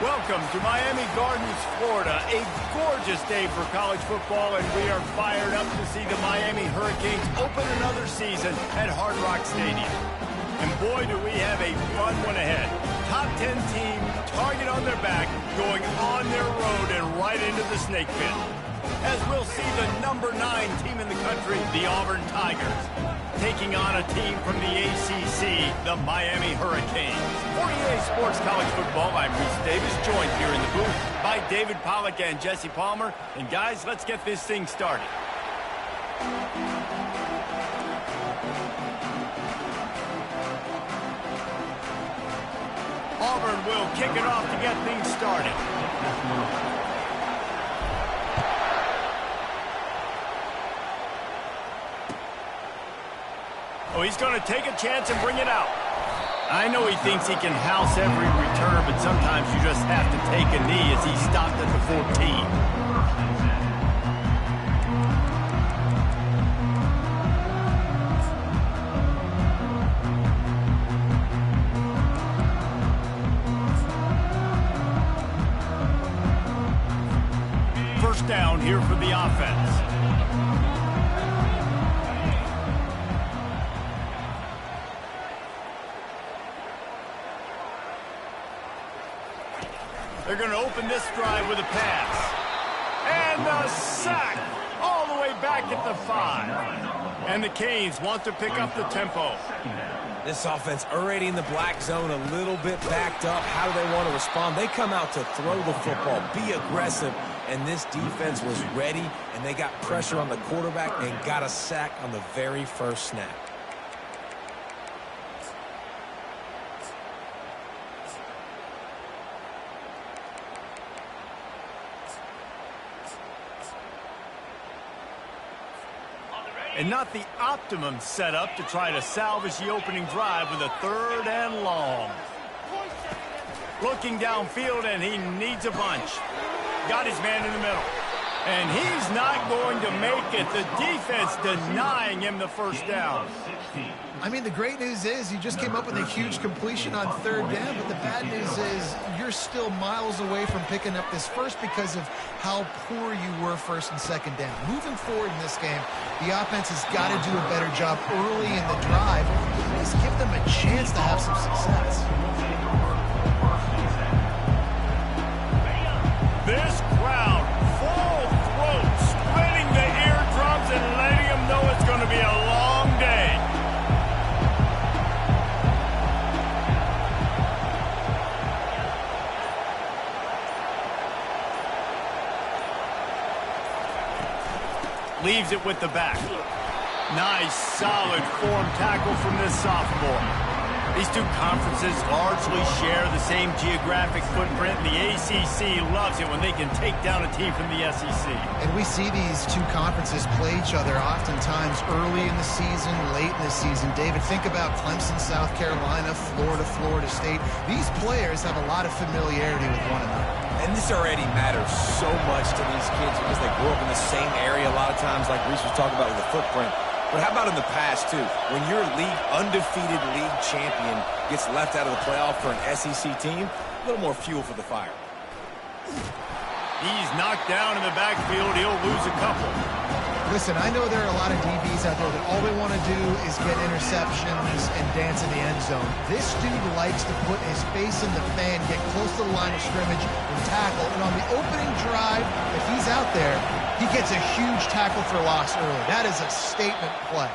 Welcome to Miami Gardens, Florida. A gorgeous day for college football, and we are fired up to see the Miami Hurricanes open another season at Hard Rock Stadium. And boy, do we have a fun one ahead. Top 10 team, target on their back, going on their road and right into the snake pit. As we'll see the number 9 team in the country, the Auburn Tigers, taking on a team from the ACC, the Miami Hurricanes. For EA Sports College Football, I'm Reese Davis, joined here in the booth by David Pollack and Jesse Palmer. And guys, let's get this thing started. Auburn will kick it off to get things started. Oh, he's going to take a chance and bring it out. I know he thinks he can house every return, but sometimes you just have to take a knee as he stopped at the 14. First down here for the offense. They're going to open this drive with a pass. And a sack all the way back at the 5. And the Canes want to pick up the tempo. This offense already in the black zone, a little bit backed up. How do they want to respond? They come out to throw the football, be aggressive, and this defense was ready, and they got pressure on the quarterback and got a sack on the very first snap. And not the optimum setup to try to salvage the opening drive with a 3rd and long. Looking downfield, and he needs a bunch. Got his man in the middle. And he's not going to make it. The defense denying him the first down. I mean, the great news is you just came up with a huge completion on 3rd down, but the bad news is you're still miles away from picking up this first because of how poor you were 1st and 2nd down. Moving forward in this game, the offense has got to do a better job early in the drive. At least give them a chance to have some success. This crowd, full throat, spreading the eardrums and letting them know it's going to be a long day. Leaves it with the back. Nice, solid form tackle from this sophomore. These two conferences largely share the same geographic footprint. The ACC loves it when they can take down a team from the SEC. And we see these two conferences play each other oftentimes early in the season, late in the season. David, think about Clemson, South Carolina, Florida, Florida State. These players have a lot of familiarity with one another. And this already matters so much to these kids because they grew up in the same area a lot of times, like Reese was talking about with the footprint. But how about in the past, too? When your undefeated league champion gets left out of the playoff for an SEC team, a little more fuel for the fire. He's knocked down in the backfield. He'll lose a couple. Listen, I know there are a lot of DBs out there that all they want to do is get interceptions and dance in the end zone. This dude likes to put his face in the fan, get close to the line of scrimmage, and tackle. And on the opening drive, if he's out there, he gets a huge tackle for loss early. That is a statement play.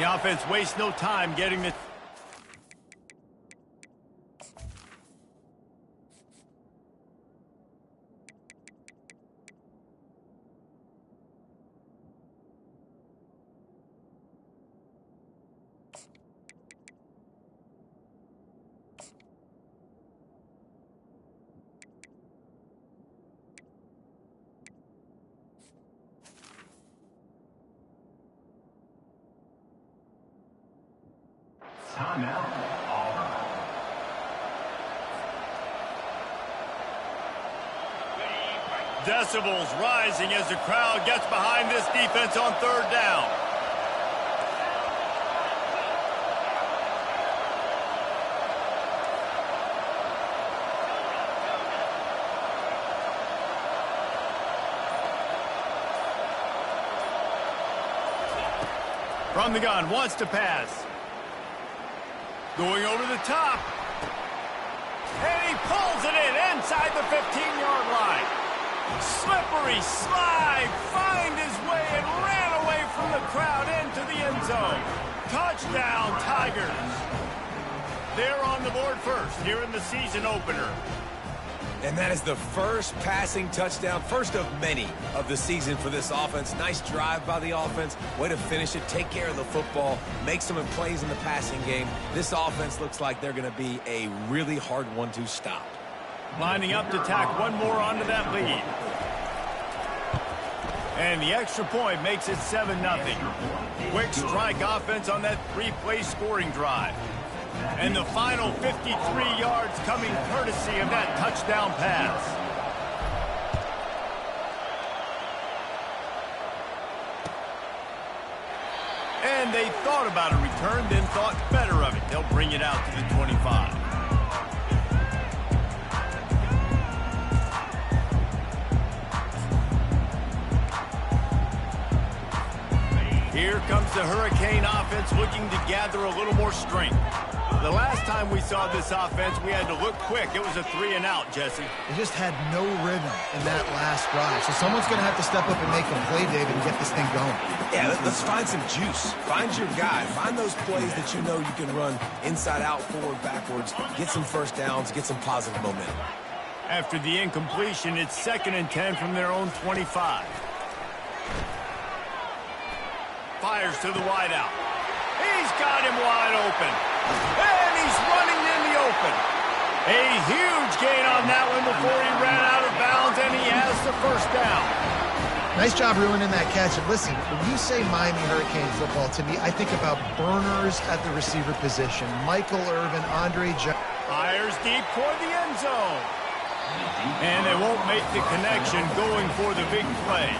The offense wastes no time getting the... Timeout, Auburn. Decibels rising as the crowd gets behind this defense on 3rd down. From the gun, wants to pass. Going over the top. And he pulls it in inside the 15-yard line. Slippery slide, find his way and ran away from the crowd into the end zone. Touchdown, Tigers. They're on the board first here in the season opener. And that is the first passing touchdown, first of many of the season for this offense. Nice drive by the offense. Way to finish it, take care of the football, make some plays in the passing game. This offense looks like they're going to be a really hard one to stop. Lining up to tack one more onto that lead. And the extra point makes it 7-0. Quick strike offense on that 3-play scoring drive. And the final 53 yards coming courtesy of that touchdown pass. And they thought about a return, then thought better of it. They'll bring it out to the 25. Here comes the Hurricane offense looking to gather a little more strength. The last time we saw this offense, we had to look quick. It was a 3-and-out, Jesse. They just had no rhythm in that last drive. So someone's going to have to step up and make a play, David, and get this thing going. Yeah, let's find some juice. Find your guy. Find those plays that you know you can run inside out, forward, backwards. Get some first downs. Get some positive momentum. After the incompletion, it's 2nd and 10 from their own 25. Fires to the wideout. He's got him wide open. And he's running in the open. A huge gain on that one before he ran out of bounds, and he has the first down. Nice job reeling in that catch. And listen, when you say Miami Hurricane football, to me, I think about burners at the receiver position. Michael Irvin, Andre Jones. Fires deep toward the end zone. And they won't make the connection going for the big play.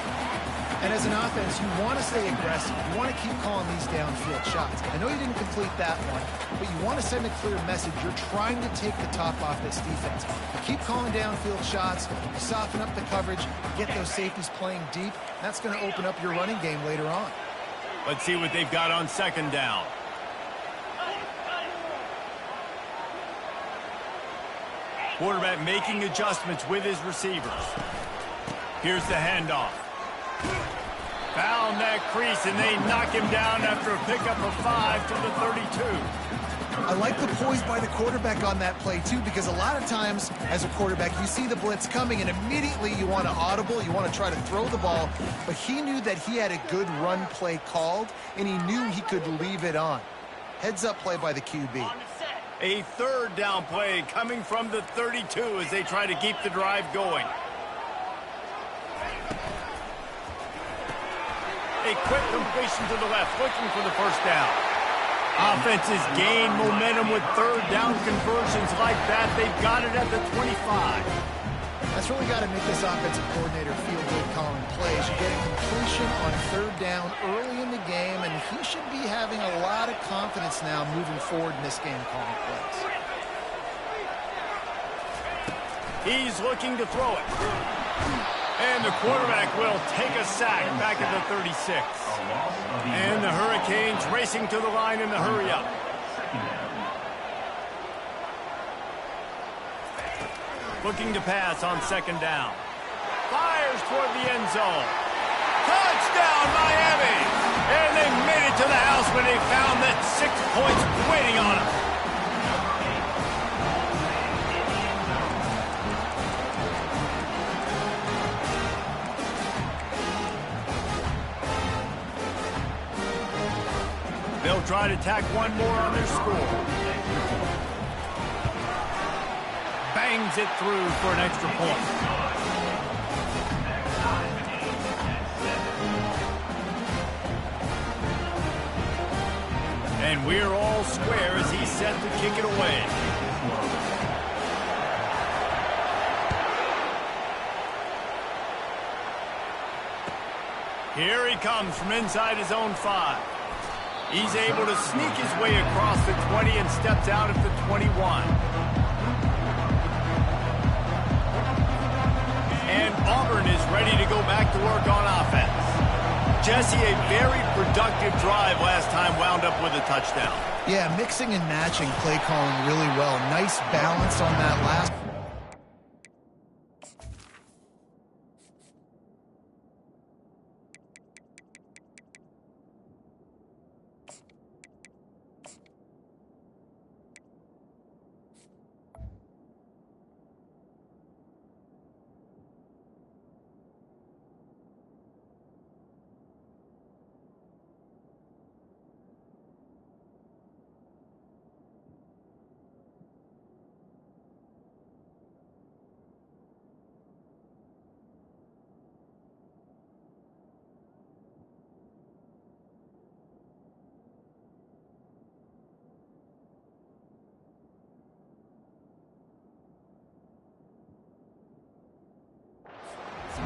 And as an offense, you want to stay aggressive. You want to keep calling these downfield shots. I know you didn't complete that one, but you want to send a clear message. You're trying to take the top off this defense. You keep calling downfield shots, you soften up the coverage, get those safeties playing deep. That's going to open up your running game later on. Let's see what they've got on 2nd down. Quarterback making adjustments with his receivers. Here's the handoff. Found that crease, and they knock him down after a pickup of 5 to the 32. I like the poise by the quarterback on that play, too, because a lot of times, as a quarterback, you see the blitz coming, and immediately you want to audible, you want to try to throw the ball, but he knew that he had a good run play called, and he knew he could leave it on. Heads-up play by the QB. A 3rd down play coming from the 32 as they try to keep the drive going. A quick completion to the left, looking for the first down. Offenses gain momentum with 3rd down conversions like that. They've got it at the 25. That's really got to make this offensive coordinator feel good calling plays. You get a completion on 3rd down early in the game, and he should be having a lot of confidence now moving forward in this game calling plays. He's looking to throw it. And the quarterback will take a sack back at the 36. And the Hurricanes racing to the line in the hurry-up. Looking to pass on 2nd down. Fires toward the end zone. Touchdown, Miami! And they made it to the house when they found that 6 points waiting on them. They'll try to tack one more on their score. Bangs it through for an extra point. And we're all square as he's set to kick it away. Here he comes from inside his own 5. He's able to sneak his way across the 20 and steps out at the 21. And Auburn is ready to go back to work on offense. Jesse, a very productive drive last time wound up with a touchdown. Yeah, mixing and matching play calling really well. Nice balance on that last.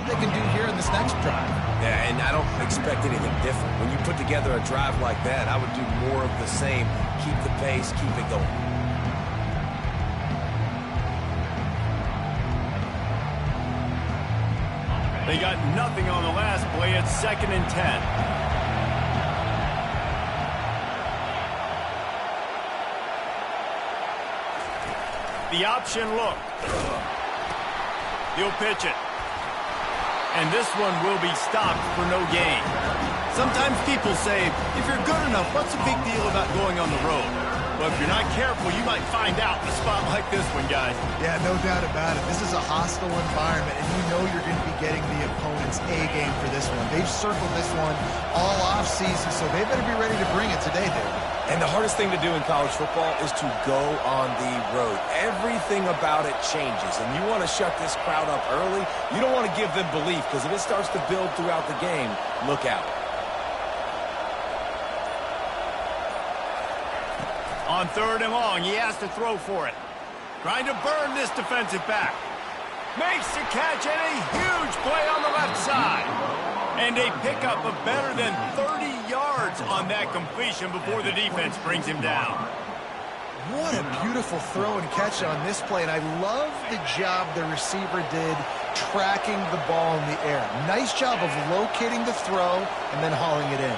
They can do here in this next drive. Yeah, and I don't expect anything different. When you put together a drive like that, I would do more of the same. Keep the pace, keep it going. They got nothing on the last play. It's 2nd and 10. The option look. He'll pitch it. And this one will be stopped for no gain. Sometimes people say, if you're good enough, what's the big deal about going on the road? Well, if you're not careful, you might find out in a spot like this one, guys. Yeah, no doubt about it. This is a hostile environment, and you know you're going to be getting the opponent's A game for this one. They've circled this one all offseason, so they better be ready to bring it today, David. And the hardest thing to do in college football is to go on the road. Everything about it changes, and you want to shut this crowd up early. You don't want to give them belief, because if it starts to build throughout the game, look out. On 3rd and long, he has to throw for it. Trying to burn this defensive back. Makes the catch and a huge play on the left side. And a pickup of better than 30 yards on that completion before the defense brings him down. What a beautiful throw and catch on this play, and I love the job the receiver did tracking the ball in the air. Nice job of locating the throw and then hauling it in.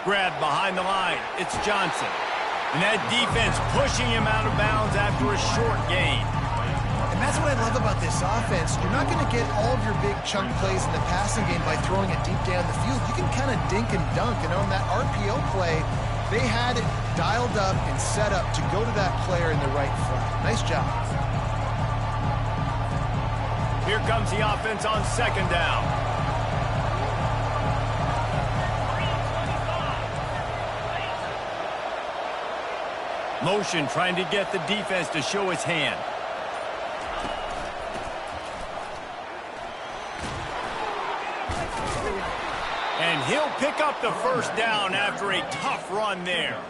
Grabbed behind the line. It's Johnson. And that defense pushing him out of bounds after a short gain. And that's what I love about this offense. You're not going to get all of your big chunk plays in the passing game by throwing it deep down the field. You can kind of dink and dunk. And on that RPO play, they had it dialed up and set up to go to that player in the right flat. Nice job. Here comes the offense on 2nd down. Motion trying to get the defense to show his hand. And he'll pick up the 1st down after a tough run there.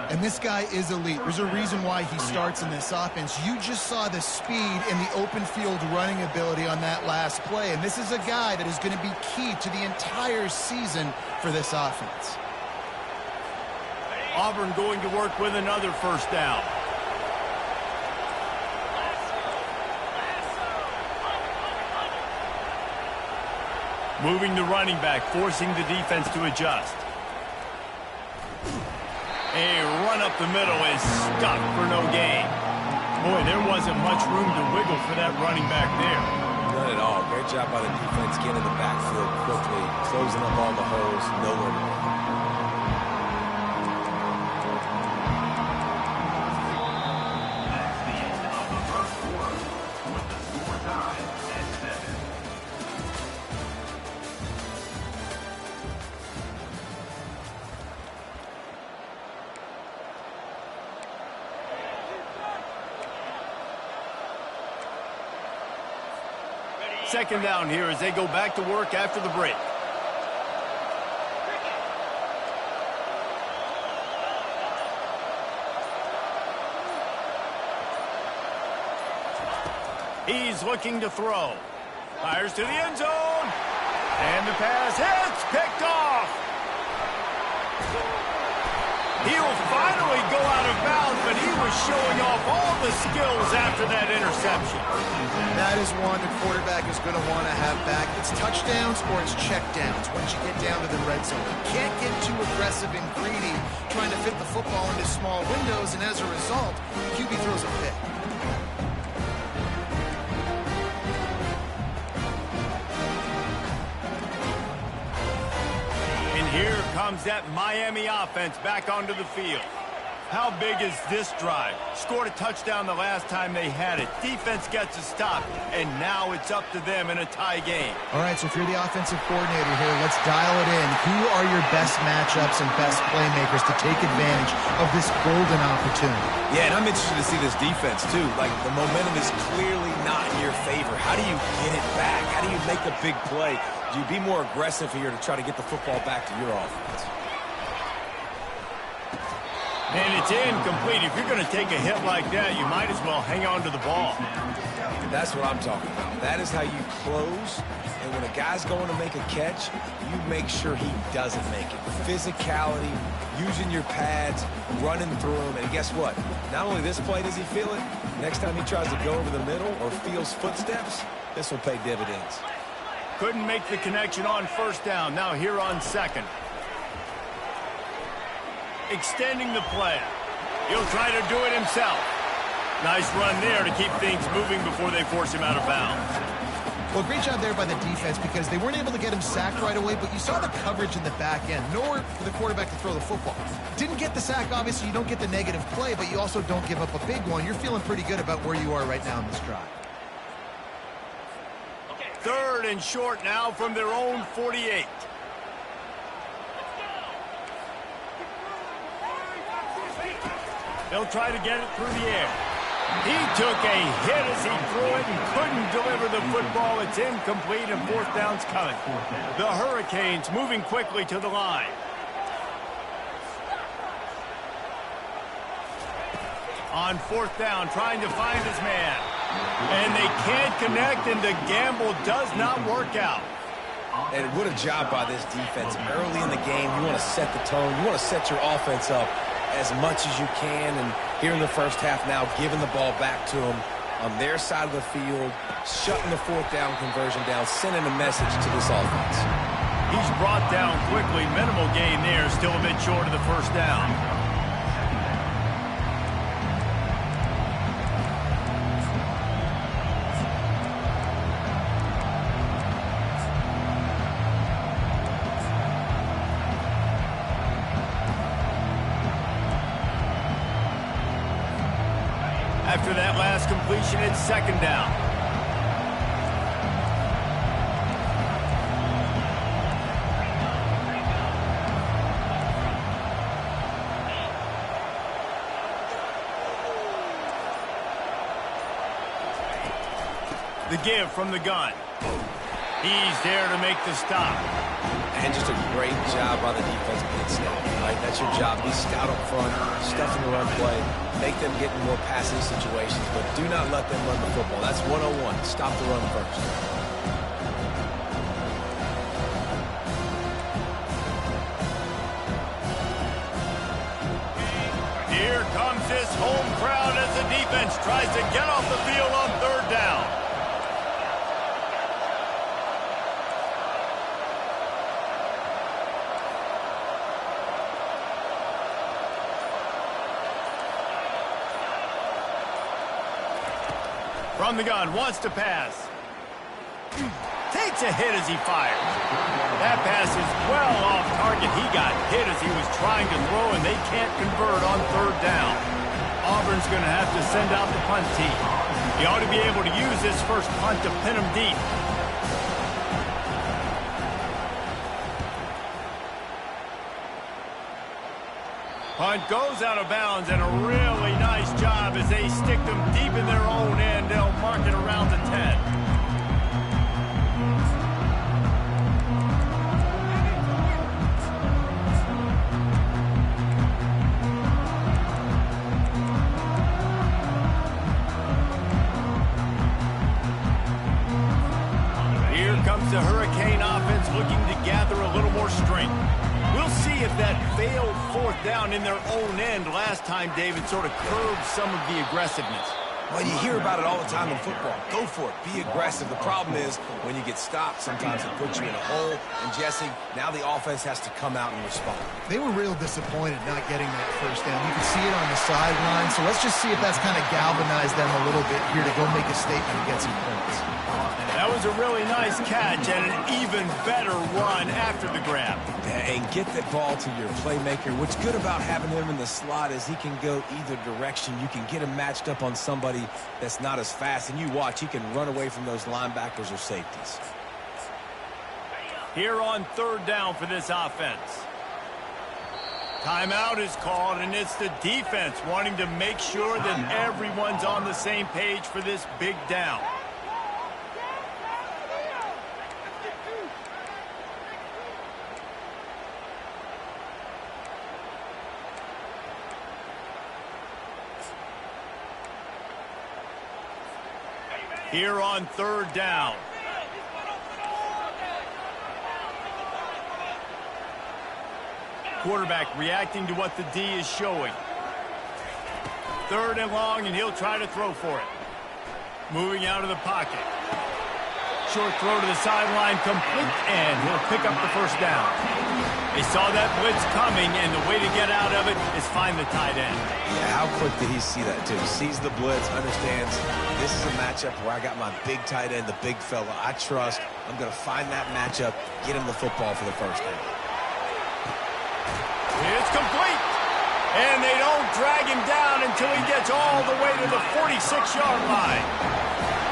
And this guy is elite. There's a reason why he starts in this offense. You just saw the speed and the open field running ability on that last play. And this is a guy that is going to be key to the entire season for this offense. Auburn going to work with another 1st down. Moving the running back, forcing the defense to adjust. A run up the middle is stopped for no gain. Boy, there wasn't much room to wiggle for that running back there. Not at all. Great job by the defense getting in the backfield quickly, closing up all the holes, nowhere to go. Second down here as they go back to work after the break. He's looking to throw. Fires to the end zone. And the pass hits, picked off. He'll finally go out of bounds, but he was showing off all the skills after that interception. That is one the quarterback is going to want to have back. It's touchdowns or it's checkdowns once you get down to the red zone. You can't get too aggressive and greedy trying to fit the football into small windows, and as a result, QB throws a pick. Here comes that Miami offense back onto the field. How big is this drive? Scored a touchdown the last time they had it. Defense gets a stop, and now it's up to them in a tie game. All right, so if you're the offensive coordinator here, let's dial it in. Who are your best matchups and best playmakers to take advantage of this golden opportunity? Yeah, and I'm interested to see this defense, too. Like, the momentum is clearly not in your favor. How do you get it back? How do you make a big play? Do you be more aggressive here to try to get the football back to your offense? And it's incomplete. If you're going to take a hit like that, you might as well hang on to the ball. That's what I'm talking about. That is how you close. And when a guy's going to make a catch, you make sure he doesn't make it. Physicality, using your pads, running through him. And guess what? Not only this play does he feel it, next time he tries to go over the middle or feels footsteps, this will pay dividends. Couldn't make the connection on first down. Now here on second. Extending the play. He'll try to do it himself. Nice run there to keep things moving before they force him out of bounds. Well, great job there by the defense because they weren't able to get him sacked right away, but you saw the coverage in the back end. Nowhere for the quarterback to throw the football. Didn't get the sack, obviously. You don't get the negative play, but you also don't give up a big one. You're feeling pretty good about where you are right now in this drive. Third and short now from their own 48. They'll try to get it through the air. He took a hit as he threw it and couldn't deliver the football. It's incomplete and fourth down's coming. The Hurricanes moving quickly to the line. On fourth down, trying to find his man. And they can't connect, and the gamble does not work out. And what a job by this defense. Early in the game, you want to set the tone. You want to set your offense up as much as you can. And here in the first half now, giving the ball back to them on their side of the field, shutting the fourth down conversion down, sending a message to this offense. He's brought down quickly. Minimal gain there, still a bit short of the first down. After that last completion, it's second down. The give from the gun. He's there to make the stop. And just a great job by the defense being stout. Right? That's your job. Be stout up front, stuffing the run play, make them get in more passing situations, but do not let them run the football. That's 101. Stop the run first. Here comes this home crowd as the defense tries to get off the field on third down. From the gun, wants to pass. Takes a hit as he fires. That pass is well off target. He got hit as he was trying to throw, and they can't convert on third down. Auburn's going to have to send out the punt team. He ought to be able to use this first punt to pin him deep. Punt goes out of bounds, and a really nice job as they stick them deep in their own end. They'll mark it around the 10. Here comes the Hurricane offense looking to gather a little more strength. We'll see if that failed fourth down in their own end last time, David, sort of curbed some of the aggressiveness. Well, you hear about it all the time in football. Go for it. Be aggressive. The problem is when you get stopped, sometimes it puts you in a hole. And, Jesse, now the offense has to come out and respond. They were real disappointed not getting that first down. You can see it on the sideline. So let's just see if that's kind of galvanized them a little bit here to go make a statement and get some points. That was a really nice catch and an even better run after the grab. And get that ball to your playmaker. What's good about having him in the slot is he can go either direction. You can get him matched up on somebody that's not as fast. And you watch, he can run away from those linebackers or safeties. Here on third down for this offense. Timeout is called, and it's the defense wanting to make sure that everyone's on the same page for this big down. Here on third down. Quarterback reacting to what the D is showing. Third and long, and he'll try to throw for it. Moving out of the pocket. Short throw to the sideline, complete, and he'll pick up the first down. They saw that blitz coming, and the way to get out of it is find the tight end. Yeah, how quick did he see that, too? Sees the blitz, understands this is a matchup where I got my big tight end, the big fella I trust. I'm going to find that matchup, get him the football for the first down. It's complete. And they don't drag him down until he gets all the way to the 46-yard line.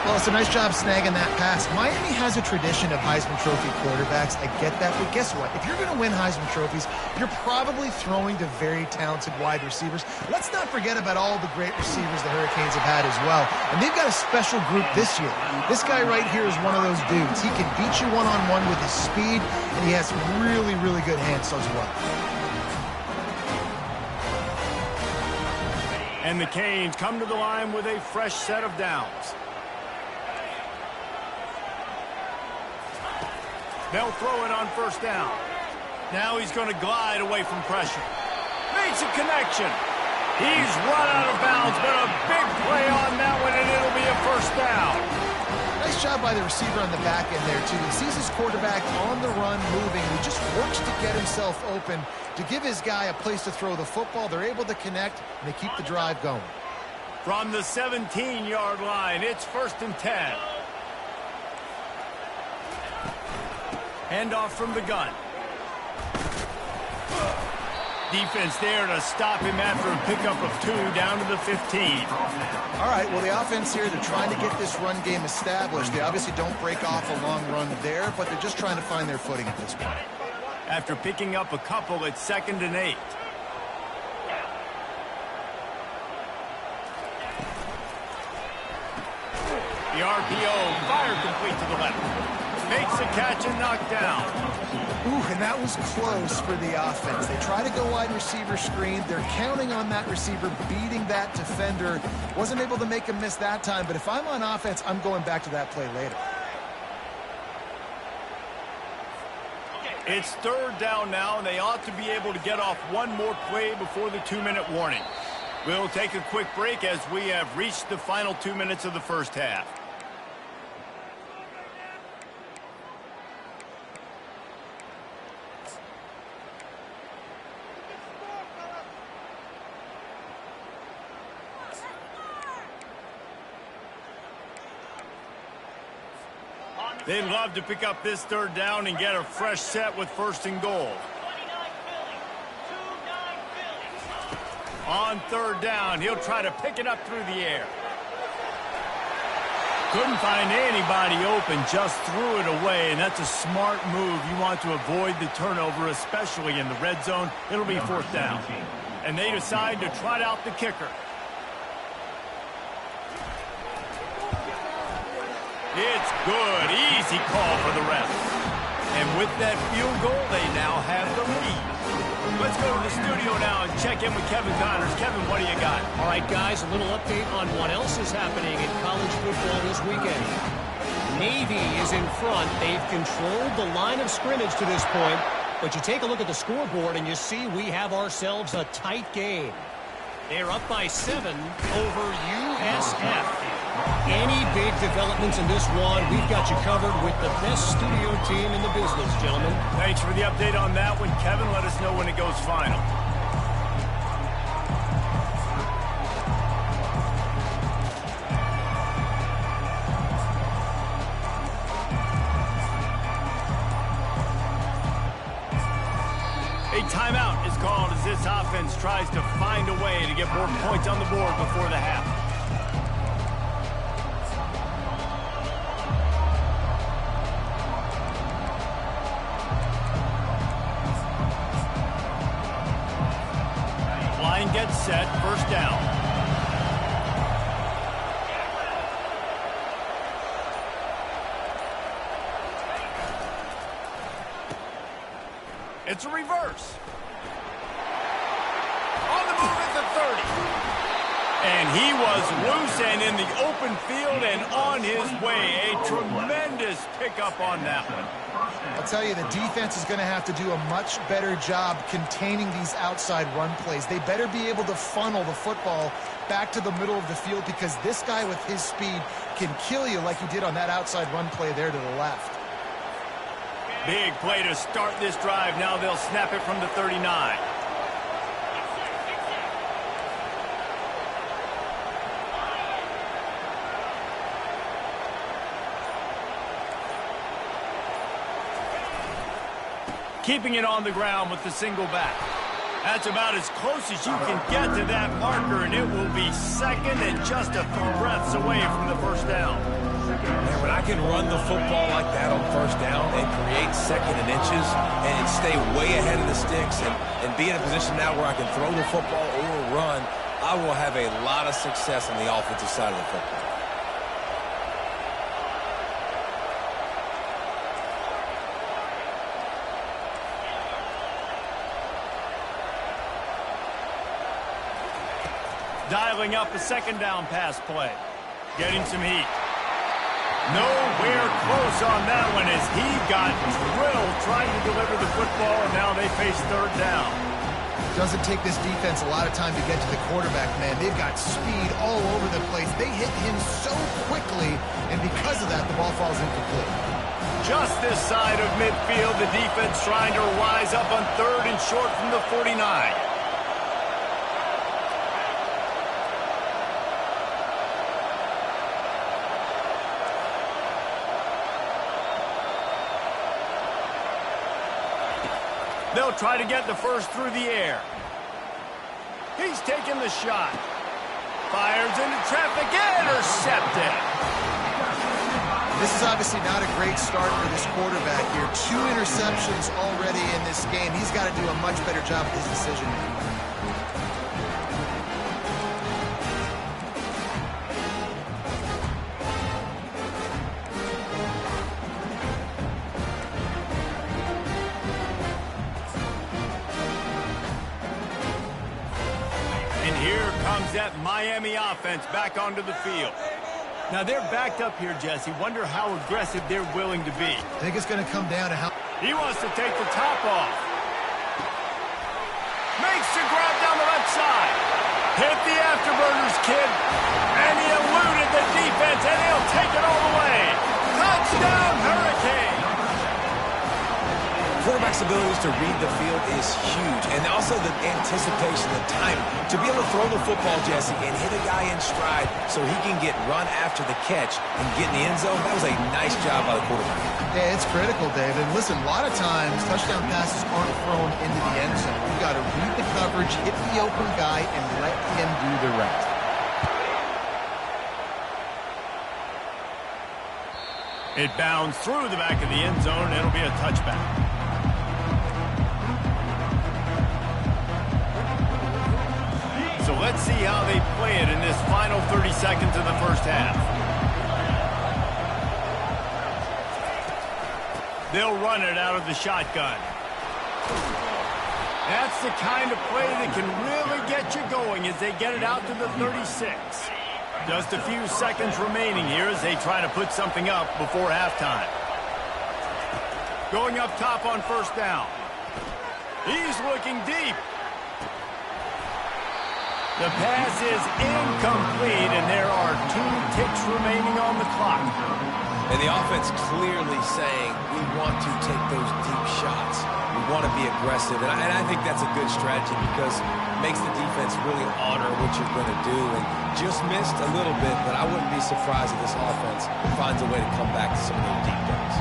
Well, it's a nice job snagging that pass. Miami has a tradition of Heisman Trophy quarterbacks. I get that, but guess what? If you're going to win Heisman Trophies, you're probably throwing to very talented wide receivers. Let's not forget about all the great receivers the Hurricanes have had as well. And they've got a special group this year. This guy right here is one of those dudes. He can beat you one-on-one with his speed, and he has really, really good hands as well. And the Canes come to the line with a fresh set of downs. They'll throw it on first down. Now he's going to glide away from pressure. Makes a connection. He's run out of bounds, but a big play on that one, and it'll be a first down. Nice job by the receiver on the back end there, too. He sees his quarterback on the run moving. He just works to get himself open to give his guy a place to throw the football. They're able to connect, and they keep the drive going. From the 17-yard line, it's first and 10. Handoff from the gun. Defense there to stop him after a pickup of 2 down to the 15. All right, well, the offense here, they're trying to get this run game established. They obviously don't break off a long run there, but they're just trying to find their footing at this point. After picking up a couple, it's 2nd and 8. The RPO, fire complete to the left. Makes a catch and knocked down. Ooh, and that was close for the offense. They try to go wide receiver screen. They're counting on that receiver beating that defender. Wasn't able to make him miss that time, but if I'm on offense, I'm going back to that play later. It's third down now, and they ought to be able to get off one more play before the 2-minute warning. We'll take a quick break as we have reached the final 2 minutes of the first half. They'd love to pick up this third down and get a fresh set with 1st and goal. On third down, he'll try to pick it up through the air. Couldn't find anybody open, just threw it away, and that's a smart move. You want to avoid the turnover, especially in the red zone. It'll be 4th down. And they decide to trot out the kicker. It's good. Easy call for the ref. And with that field goal, they now have the lead. Let's go to the studio now and check in with Kevin Connors. Kevin, what do you got? All right, guys, a little update on what else is happening in college football this weekend. Navy is in front. They've controlled the line of scrimmage to this point. But you take a look at the scoreboard and you see we have ourselves a tight game. They're up by 7 over USF. Any big developments in this one, we've got you covered with the best studio team in the business, gentlemen. Thanks for the update on that one, Kevin. Let us know when it goes final. A timeout is called as this offense tries to find a way to get more points on the board before the half. Line gets set, first down. It's a reverse. On the move at the 30. And he was loose and in the open field and on his way. A tremendous pickup on that one. I'll tell you, the defense is going to have to do a much better job containing these outside run plays. They better be able to funnel the football back to the middle of the field because this guy with his speed can kill you like he did on that outside run play there to the left. Big play to start this drive. Now they'll snap it from the 39. Keeping it on the ground with the single back. That's about as close as you can get to that marker, and it will be second and just a few breaths away from the first down. Man, when I can run the football like that on first down and create second and inches and stay way ahead of the sticks and be in a position now where I can throw the football or run, I will have a lot of success on the offensive side of the football. Dialing up a second down pass play. Getting some heat. Nowhere close on that one as he got drilled trying to deliver the football, and now they face third down. Doesn't take this defense a lot of time to get to the quarterback, man. They've got speed all over the place. They hit him so quickly, and because of that, the ball falls incomplete. Just this side of midfield, the defense trying to rise up on third and short from the 49. They'll try to get the first through the air. He's taking the shot. Fires into traffic, intercepted. This is obviously not a great start for this quarterback here. 2 interceptions already in this game. He's got to do a much better job with his decision. That Miami offense back onto the field. Now they're backed up here, Jesse. Wonder how aggressive they're willing to be. I think it's going to come down to how... He wants to take the top off. Makes the grab down the left side. Hit the afterburners, kid. And he eluded the defense, and he'll take it all the way. Touchdown, Hurricane. Quarterback's abilities to read the field is huge, and also the anticipation, the timing. To be able to throw the football, Jesse, and hit a guy in stride so he can get run after the catch and get in the end zone, that was a nice job by the quarterback. Yeah, it's critical, Dave. And listen, a lot of times touchdown passes aren't thrown into the end zone. You got to read the coverage, hit the open guy, and let him do the rest. It bounds through the back of the end zone, and it'll be a touchback. So let's see how they play it in this final 30 seconds of the first half. They'll run it out of the shotgun. That's the kind of play that can really get you going as they get it out to the 36. Just a few seconds remaining here as they try to put something up before halftime. Going up top on first down. He's looking deep. The pass is incomplete, and there are 2 ticks remaining on the clock. And the offense clearly saying, we want to take those deep shots. We want to be aggressive. And I think that's a good strategy because it makes the defense really honor what you're going to do. And just missed a little bit, but I wouldn't be surprised if this offense finds a way to come back to some of those deep ones.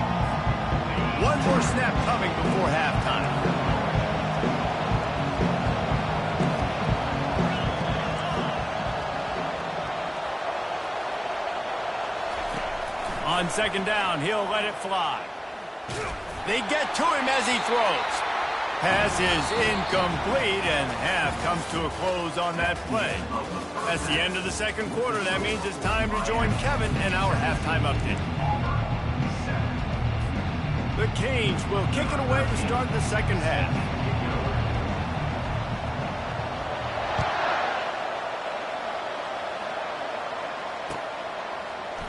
One more snap coming before halftime. On second down, he'll let it fly. They get to him as he throws. Pass is incomplete, and half comes to a close on that play. That's the end of the second quarter. That means it's time to join Kevin and our halftime update. The Canes will kick it away to start the second half.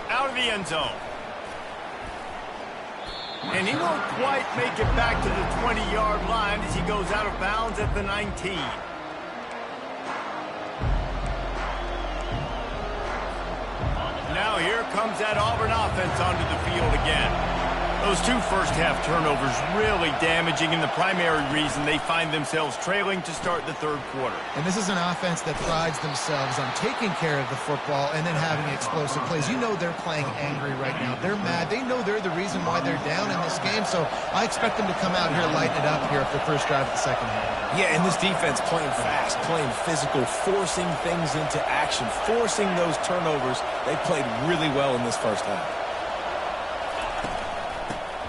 Out of the end zone. And he won't quite make it back to the 20-yard line as he goes out of bounds at the 19. Now here comes that Auburn offense onto the field again. Those 2 first-half turnovers really damaging, and the primary reason they find themselves trailing to start the third quarter. And this is an offense that prides themselves on taking care of the football and then having explosive plays. You know they're playing angry right now. They're mad. They know they're the reason why they're down in this game, so I expect them to come out here, lighten it up here for the first drive of the second half. Yeah, and this defense playing fast, playing physical, forcing things into action, forcing those turnovers. They played really well in this first half.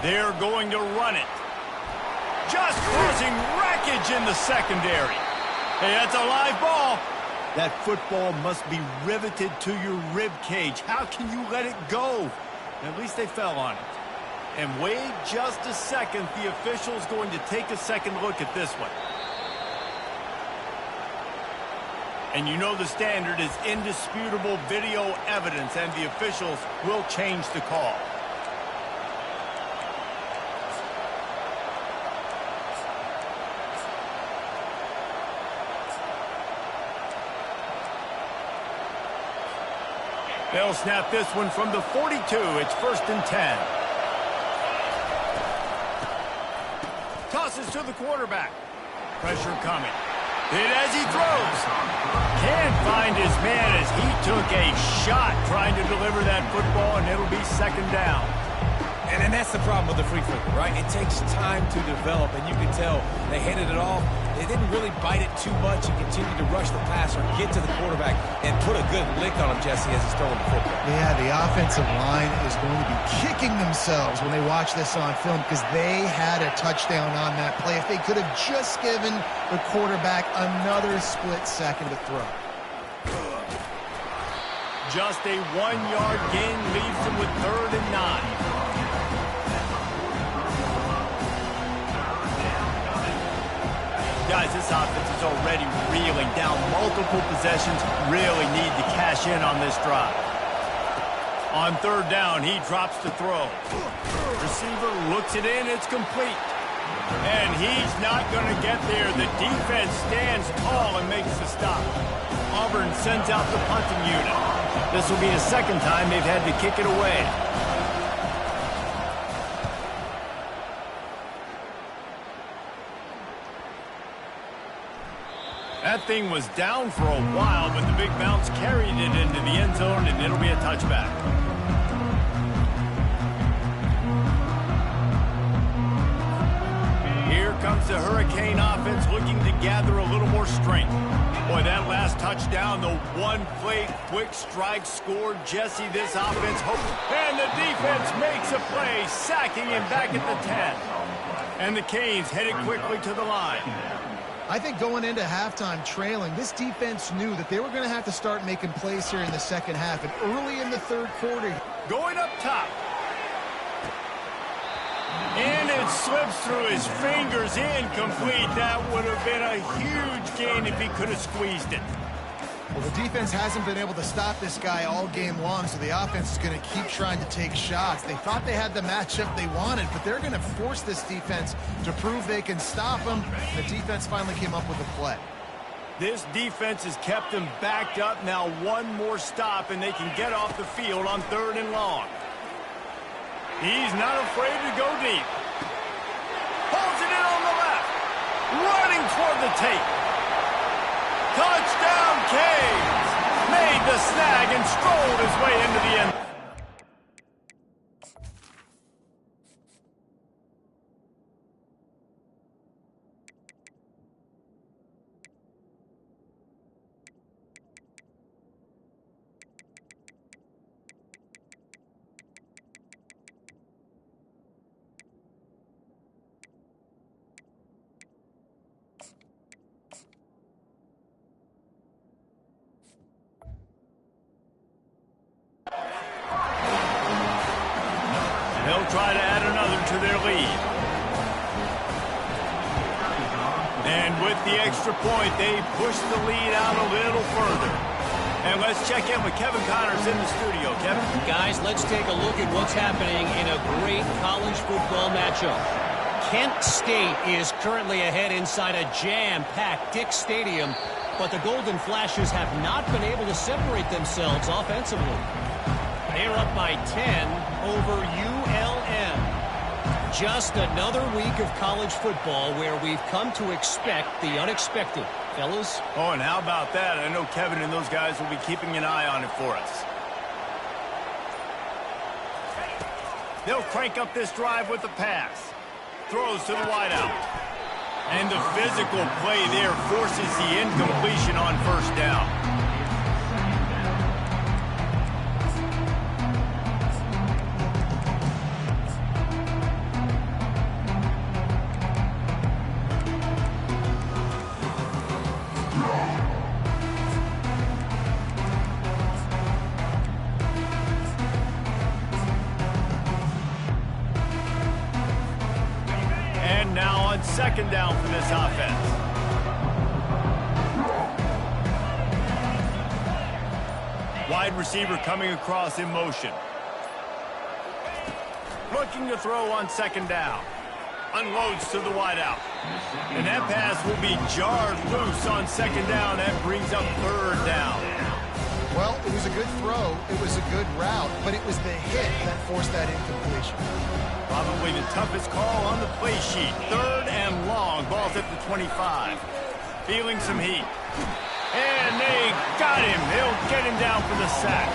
They're going to run it. Just causing wreckage in the secondary. Hey, that's a live ball. That football must be riveted to your rib cage. How can you let it go? At least they fell on it. And wait just a second. The official's going to take a second look at this one. And you know the standard is indisputable video evidence, and the officials will change the call. They'll snap this one from the 42. It's 1st and 10. Tosses to the quarterback. Pressure coming. Hit as he throws. Can't find his man as he took a shot trying to deliver that football, and it'll be second down. And that's the problem with the free flipper, right? It takes time to develop, and you can tell they handed it off. They didn't really bite it too much and continue to rush the passer, get to the quarterback, and put a good lick on him, Jesse, as he's throwing the football. Yeah, the offensive line is going to be kicking themselves when they watch this on film because they had a touchdown on that play. If they could have just given the quarterback another split second to throw. Just a 1-yard gain leaves them with 3rd and 9. Guys, this offense is already reeling down multiple possessions. Really need to cash in on this drive. On 3rd down, he drops to throw. Receiver looks it in. It's complete. And he's not going to get there. The defense stands tall and makes the stop. Auburn sends out the punting unit. This will be the second time they've had to kick it away. That thing was down for a while, but the big bounce carried it into the end zone, and it'll be a touchback. Here comes the Hurricane offense looking to gather a little more strength. Boy, that last touchdown, the one-play quick strike scored Jesse this offense. And the defense makes a play, sacking him back at the 10. And the Canes headed quickly to the line. I think going into halftime trailing, this defense knew that they were going to have to start making plays here in the second half. And early in the third quarter, going up top. And it slips through his fingers, incomplete. That would have been a huge gain if he could have squeezed it. Well, the defense hasn't been able to stop this guy all game long, so the offense is going to keep trying to take shots. They thought they had the matchup they wanted, but they're going to force this defense to prove they can stop him. The defense finally came up with a play. This defense has kept them backed up. Now one more stop, and they can get off the field on 3rd and long. He's not afraid to go deep. Holds it in on the left. Running toward the tape. Touchdown, Canes! Made the snag and strolled his way into the end. They'll try to add another to their lead. And with the extra point, they push the lead out a little further. And let's check in with Kevin Connors in the studio. Kevin? Guys, let's take a look at what's happening in a great college football matchup. Kent State is currently ahead inside a jam-packed Dick Stadium, but the Golden Flashes have not been able to separate themselves offensively. They're up by 10 over ULM. Just another week of college football where we've come to expect the unexpected. Fellas? Oh, and how about that? I know Kevin and those guys will be keeping an eye on it for us. They'll crank up this drive with the pass. Throws to the wideout. And the physical play there forces the incompletion on 1st down. And now on 2nd down for this offense. Wide receiver coming across in motion. Looking to throw on 2nd down. Unloads to the wideout. And that pass will be jarred loose on 2nd down. That brings up 3rd down. Well, it was a good throw. It was a good route, but it was the hit that forced that incompletion. Probably the toughest call on the play sheet. 3rd and long. Ball's at the 25. Feeling some heat. And they got him. They'll get him down for the sack.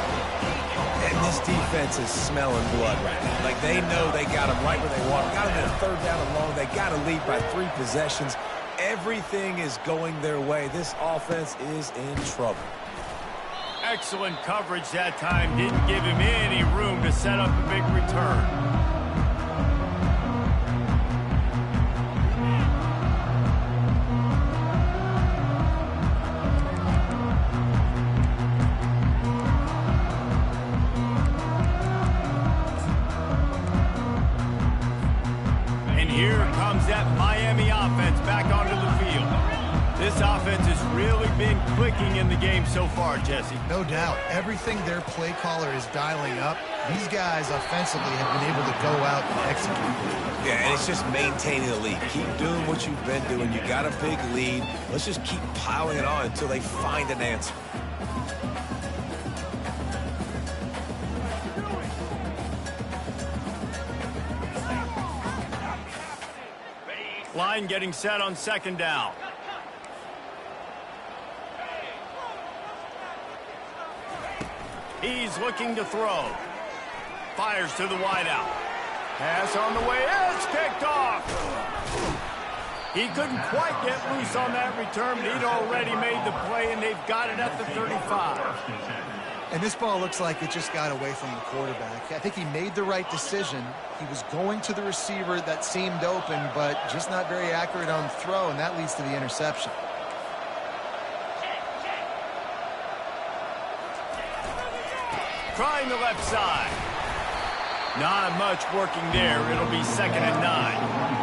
And this defense is smelling blood right now. Like, they know they got him right where they want him. Got him in a 3rd down and long. They got to lead by 3 possessions. Everything is going their way. This offense is in trouble. Excellent coverage that time. Didn't give him any room to set up a big return. And here comes that Miami offense back onto the field. This offense has really been clicking in the game so far, Jesse. No doubt. Everything their play caller is dialing up, these guys offensively have been able to go out and execute. Yeah, and it's just maintaining the lead. Keep doing what you've been doing. You got a big lead. Let's just keep piling it on until they find an answer. Line getting set on 2nd down. He's looking to throw. Fires to the wideout. Pass on the way. It's picked off. He couldn't quite get loose on that return, but he'd already made the play, and they've got it at the 35. And this ball looks like it just got away from the quarterback. I think he made the right decision. He was going to the receiver that seemed open, but just not very accurate on the throw, and that leads to the interception. Trying the left side. Not much working there. It'll be 2nd and 9.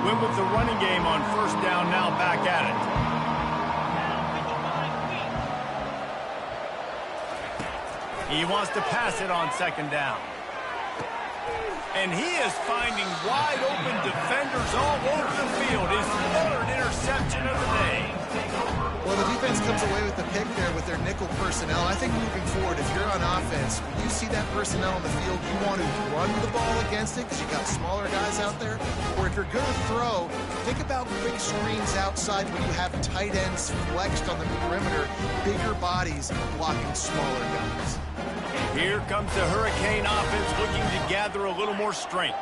Went with the running game on first down, now back at it. He wants to pass it on second down. And he is finding wide open defenders all over the field. His third interception of the day. Well, the defense comes away with the pick there with their nickel personnel. I think moving forward, if you're on offense, when you see that personnel on the field, you want to run the ball against it because you got smaller guys out there. Or if you're going to throw, think about quick screens outside when you have tight ends flexed on the perimeter, bigger bodies blocking smaller guys. Here comes the Hurricane offense looking to gather a little more strength.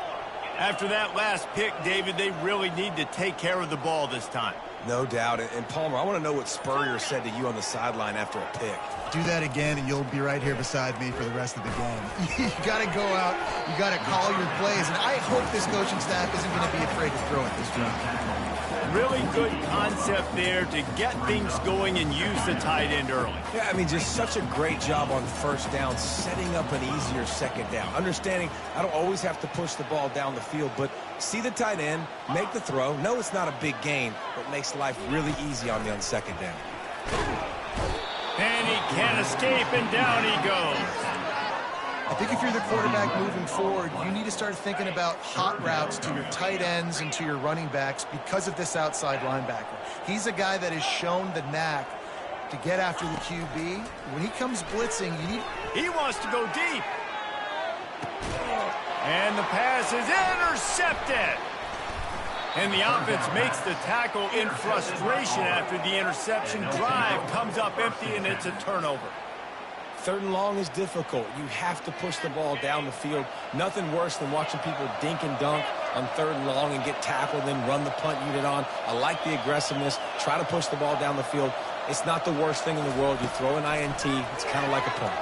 After that last pick, David, they really need to take care of the ball this time. No doubt. And Palmer, I want to know what Spurrier said to you on the sideline after a pick. Do that again, and you'll be right here beside me for the rest of the game. You got to go out. You got to call your plays. And I hope this coaching staff isn't going to be afraid to throw at this drive. Really good concept there to get things going and use the tight end early. Yeah, I mean, just such a great job on first down, setting up an easier second down. Understanding I don't always have to push the ball down the field, but see the tight end, make the throw. No, it's not a big gain, but makes life really easy on me on second down. And he can't escape, and down he goes. I think if you're the quarterback moving forward, you need to start thinking about hot routes to your tight ends and to your running backs because of this outside linebacker. He's a guy that has shown the knack to get after the QB. When he comes blitzing, you need... He wants to go deep. And the pass is intercepted. And the offense makes the tackle in frustration after the interception. Drive comes up empty, and it's a turnover. Third and long is difficult. You have to push the ball down the field. Nothing worse than watching people dink and dunk on third and long and get tackled, then run the punt unit on. I like the aggressiveness. Try to push the ball down the field. It's not the worst thing in the world. You throw an INT, it's kind of like a punt.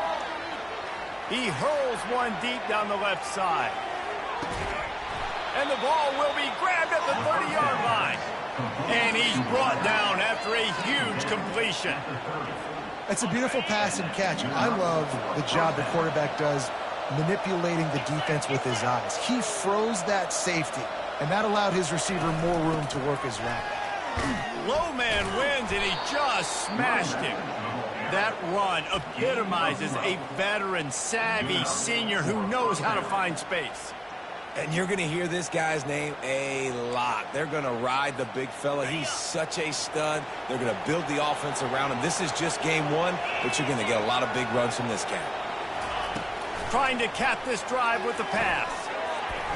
He hurls one deep down the left side. And the ball will be grabbed at the 30-yard line. And he's brought down after a huge completion. It's a beautiful pass and catch. I love the job the quarterback does manipulating the defense with his eyes. He froze that safety, and that allowed his receiver more room to work his route. Low man wins, and he just smashed him. That run epitomizes a veteran, savvy senior who knows how to find space. And you're going to hear this guy's name a lot. They're going to ride the big fella. He's such a stud. They're going to build the offense around him. This is just game one, but you're going to get a lot of big runs from this guy. Trying to cap this drive with the pass.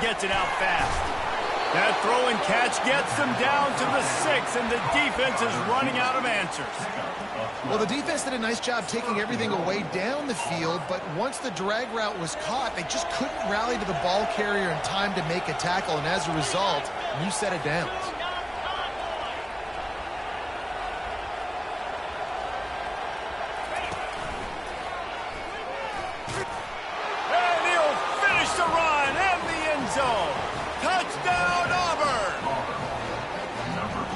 Gets it out fast. That throw and catch gets them down to the 6, and the defense is running out of answers. Well, the defense did a nice job taking everything away down the field, but once the drag route was caught, they just couldn't rally to the ball carrier in time to make a tackle, and as a result, new set of downs. And he'll finish the run and the end zone. Touchdown, Auburn!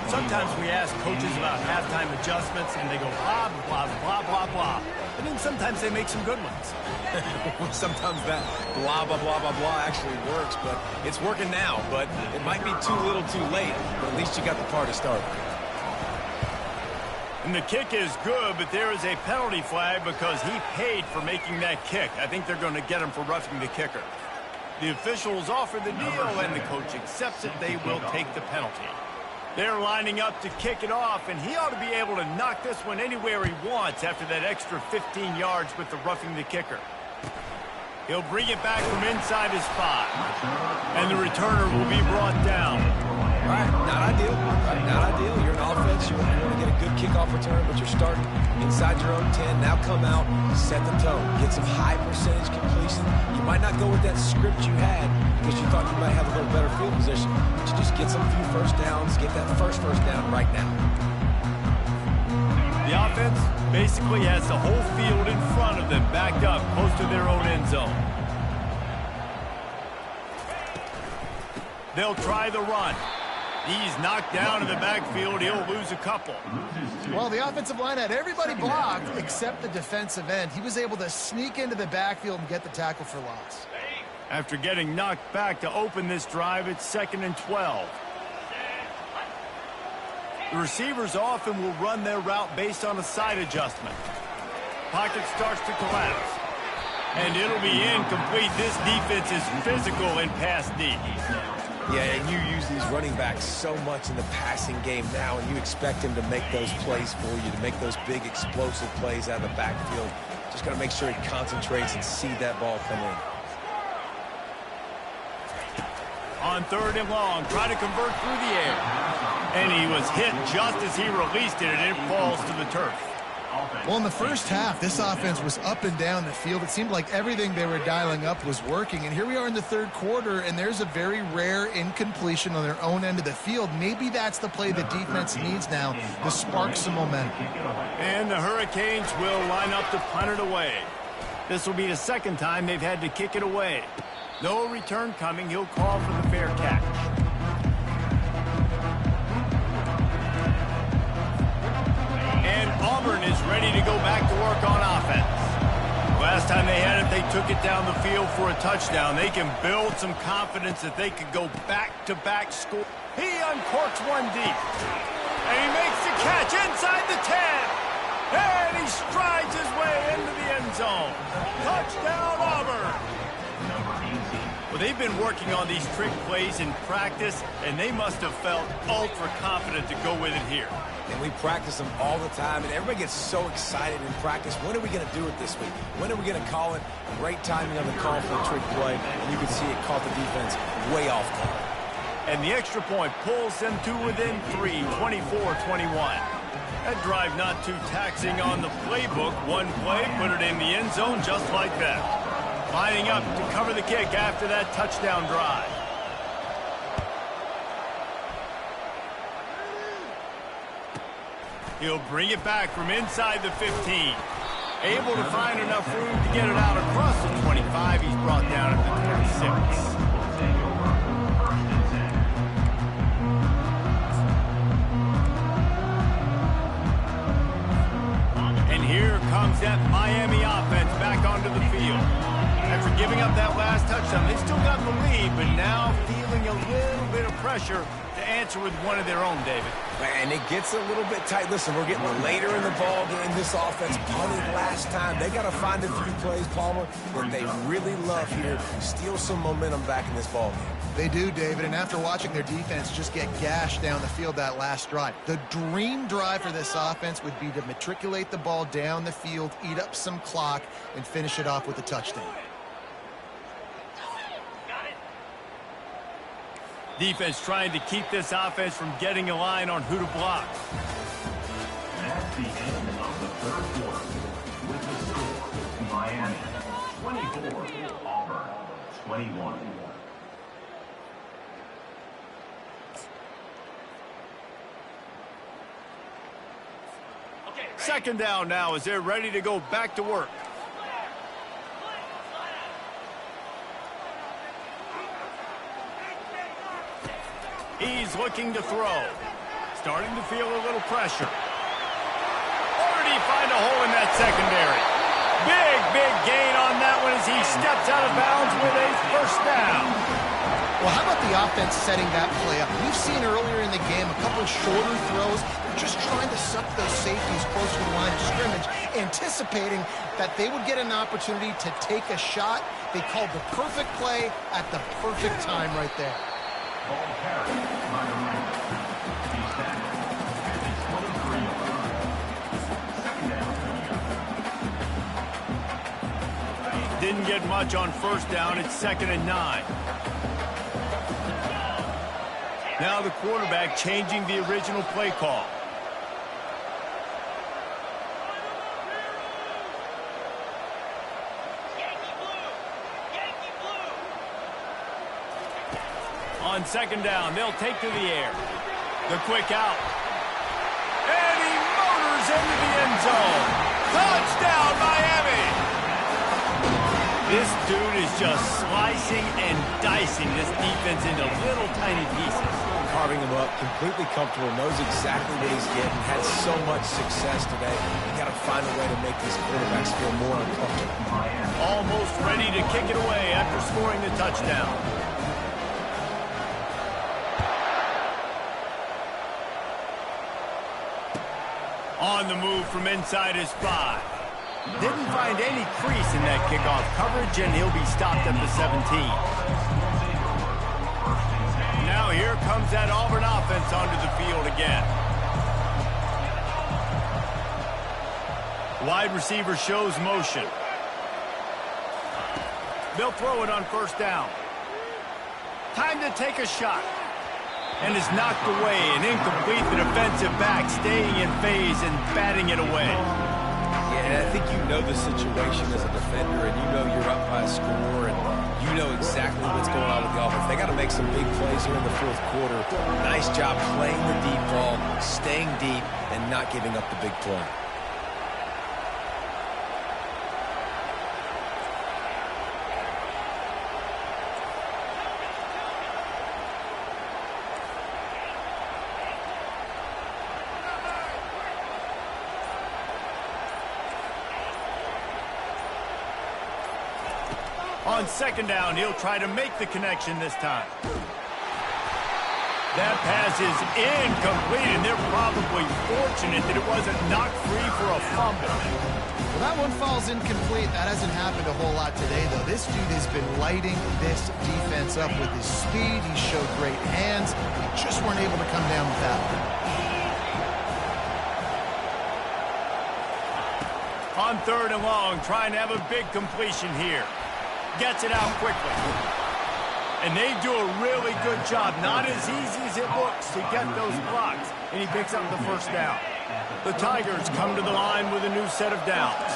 Sometimes we ask coaches about halftime adjustments, and they go blah, blah, blah, blah, blah. And then sometimes they make some good ones. Sometimes that blah, blah, blah, blah, blah actually works, but it's working now. But it might be too little too late, but at least you got the party started. And the kick is good, but there is a penalty flag because he paid for making that kick. I think they're going to get him for roughing the kicker. The officials offer the deal, and the coach accepts it. They will take the penalty. They're lining up to kick it off, and he ought to be able to knock this one anywhere he wants after that extra 15 yards with the roughing the kicker. He'll bring it back from inside his 5. And the returner will be brought down. All right, not ideal. Not ideal. You're an offense. You want to get a good kickoff return, but you're starting inside your own 10. Now come out, set the tone. Get some high percentage completion. You might not go with that script you had because you thought you might have a little better field position, but you just get some few first downs, get that first down right now. The offense basically has the whole field in front of them, backed up close to their own end zone. They'll try the run. He's knocked down in the backfield. He'll lose a couple. Well, the offensive line had everybody blocked except the defensive end. He was able to sneak into the backfield and get the tackle for loss. After getting knocked back to open this drive, it's 2nd and 12. The receivers often will run their route based on a side adjustment. Pocket starts to collapse. And it'll be incomplete. This defense is physical in pass D. Yeah, and you use these running backs so much in the passing game now, and you expect him to make those plays for you, to make those big explosive plays out of the backfield. Just got to make sure he concentrates and see that ball come in. On 3rd and long, try to convert through the air. And he was hit just as he released it, and it falls to the turf. Well, in the first half, this offense was up and down the field. It seemed like everything they were dialing up was working. And here we are in the 3rd quarter, and there's a very rare incompletion on their own end of the field. Maybe that's the play the defense needs now to spark some momentum. And the Hurricanes will line up to punt it away. This will be the 2nd time they've had to kick it away. No return coming. He'll call for the fair catch. And Auburn is ready to go back to work on offense. Last time they had it, they took it down the field for a touchdown. They can build some confidence that they could go back-to-back score. He uncorks one deep. And he makes the catch inside the 10. And he strides his way into the end zone. Touchdown, Auburn. Well, they've been working on these trick plays in practice, and they must have felt ultra confident to go with it here. And we practice them all the time, and everybody gets so excited in practice. When are we going to do it this week? When are we going to call it? Great timing on the call for the trick play, and you can see it caught the defense way off guard. And the extra point pulls them to within 3, 24-21. That drive not too taxing on the playbook. One play, put it in the end zone just like that. Lining up to cover the kick after that touchdown drive. He'll bring it back from inside the 15. Able to find enough room to get it out across the 25. He's brought down at the 26. And here comes that Miami offense back onto the field. After giving up that last touchdown, they've still got the lead, but now feeling a little bit of pressure to answer with one of their own, David. And it gets a little bit tight. Listen, we're getting later in the ball game. This offense punted last time. They got to find a few plays, Palmer, that they really love here. Steal some momentum back in this ball game. They do, David, and after watching their defense just get gashed down the field that last drive, the dream drive for this offense would be to matriculate the ball down the field, eat up some clock, and finish it off with a touchdown. Defense trying to keep this offense from getting a line on who to block. That's the end of the 3rd quarter. With the score, Miami 24, Auburn 21. Second down now as they're ready to go back to work. He's looking to throw. Starting to feel a little pressure. Or did he find a hole in that secondary? Big gain on that one as he steps out of bounds with a 1st down. Well, how about the offense setting that play up? We've seen earlier in the game a couple shorter throws. They're just trying to suck those safeties close to the line of scrimmage, anticipating that they would get an opportunity to take a shot. They called the perfect play at the perfect time right there. Ball carried by the Rams. He's back at the 23-yard line. 2nd down. Didn't get much on 1st down. It's 2nd and 9. Now the quarterback changing the original play call. On 2nd down, they'll take to the air. The quick out. And he motors into the end zone. Touchdown, Miami! This dude is just slicing and dicing this defense into little tiny pieces. Carving him up, completely comfortable, knows exactly what he's getting, had so much success today. You got to find a way to make these quarterbacks feel more uncomfortable. Almost ready to kick it away after scoring the touchdown. On the move from inside his 5. Didn't find any crease in that kickoff coverage, and he'll be stopped at the 17. Now here comes that Auburn offense onto the field again. Wide receiver shows motion. They'll throw it on first down. Time to take a shot. And it's knocked away and incomplete. The defensive back staying in phase and batting it away. Yeah, I think you know the situation as a defender, and you know you're up by a score, and you know exactly what's going on with the offense. They got to make some big plays here in the fourth quarter. Nice job playing the deep ball, staying deep, and not giving up the big play. On second down, he'll try to make the connection this time. That pass is incomplete, and they're probably fortunate that it wasn't knocked free for a fumble. Well, that one falls incomplete. That hasn't happened a whole lot today, though. This dude has been lighting this defense up with his speed. He showed great hands. He just weren't able to come down with that one. On third and long, trying to have a big completion here. Gets it out quickly. And they do a really good job. Not as easy as it looks to get those blocks. And he picks up the first down. The Tigers come to the line with a new set of downs.